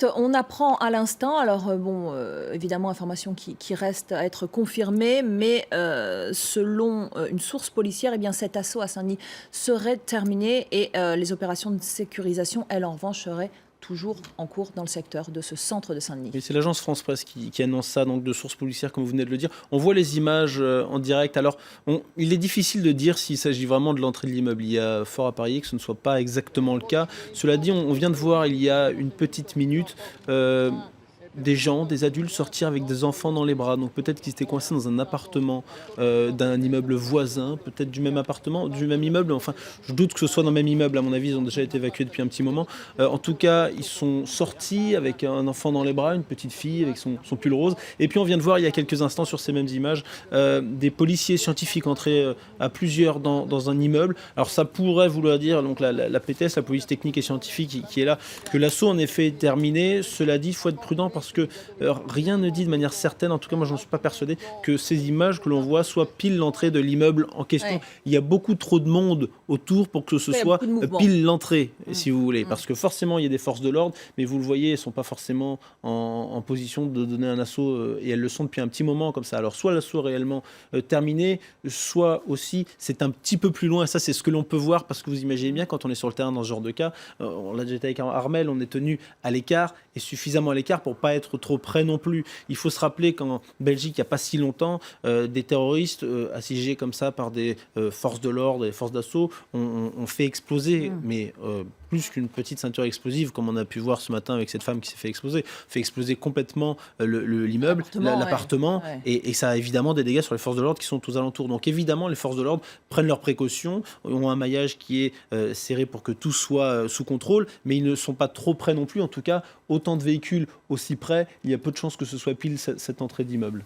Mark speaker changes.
Speaker 1: fait, on apprend à l'instant, alors évidemment, information qui reste à être confirmée, mais selon une source policière, eh bien, cet assaut à Saint-Denis serait terminé et les opérations de sécurisation, elles, en revanche, seraient toujours en cours dans le secteur de ce centre de Saint-Denis.
Speaker 2: Et c'est l'agence France Presse qui annonce ça, donc de sources policières, comme vous venez de le dire. On voit les images en direct. Alors, il est difficile de dire s'il s'agit vraiment de l'entrée de l'immeuble. Il y a fort à parier que ce ne soit pas exactement le cas. Cela dit, on vient de voir il y a une petite minute des gens, des adultes sortir avec des enfants dans les bras. Donc peut-être qu'ils étaient coincés dans un appartement d'un immeuble voisin, peut-être du même appartement, du même immeuble. Enfin, je doute que ce soit dans le même immeuble. À mon avis, ils ont déjà été évacués depuis un petit moment. En tout cas, ils sont sortis avec un enfant dans les bras, une petite fille avec son pull rose. Et puis on vient de voir il y a quelques instants sur ces mêmes images des policiers scientifiques entrés à plusieurs dans un immeuble. Alors ça pourrait vouloir dire, donc la PTS, la police technique et scientifique qui est là, que l'assaut en effet est terminé. Cela dit, il faut être prudent parce que rien ne dit de manière certaine, en tout cas moi je n'en suis pas persuadé, que ces images que l'on voit soient pile l'entrée de l'immeuble en question.
Speaker 1: Ouais.
Speaker 2: Il y a beaucoup trop de monde autour pour que ce
Speaker 1: Il y a
Speaker 2: soit
Speaker 1: beaucoup de mouvements.
Speaker 2: pile l'entrée, si vous voulez. Parce que forcément il y a des forces de l'ordre, mais vous le voyez, elles ne sont pas forcément en position de donner un assaut, et elles le sont depuis un petit moment comme ça. Alors soit l'assaut est réellement terminé, soit aussi c'est un petit peu plus loin, et ça c'est ce que l'on peut voir, parce que vous imaginez bien quand on est sur le terrain dans ce genre de cas, on l'a déjà été avec Armel, on est tenu à l'écart, et suffisamment à l'écart pour pas être trop près non plus. Il faut se rappeler qu'en Belgique, il n'y a pas si longtemps, des terroristes assiégés comme ça par des forces de l'ordre, des forces d'assaut, ont fait exploser, mais plus qu'une petite ceinture explosive, comme on a pu voir ce matin avec cette femme qui s'est fait exploser complètement l'immeuble, l'appartement,
Speaker 1: Ouais.
Speaker 2: et ça a évidemment des dégâts sur les forces de l'ordre qui sont aux alentours. Donc évidemment, les forces de l'ordre prennent leurs précautions, ont un maillage qui est serré pour que tout soit sous contrôle, mais ils ne sont pas trop près non plus. En tout cas, autant de véhicules aussi près, il y a peu de chances que ce soit pile cette entrée d'immeuble.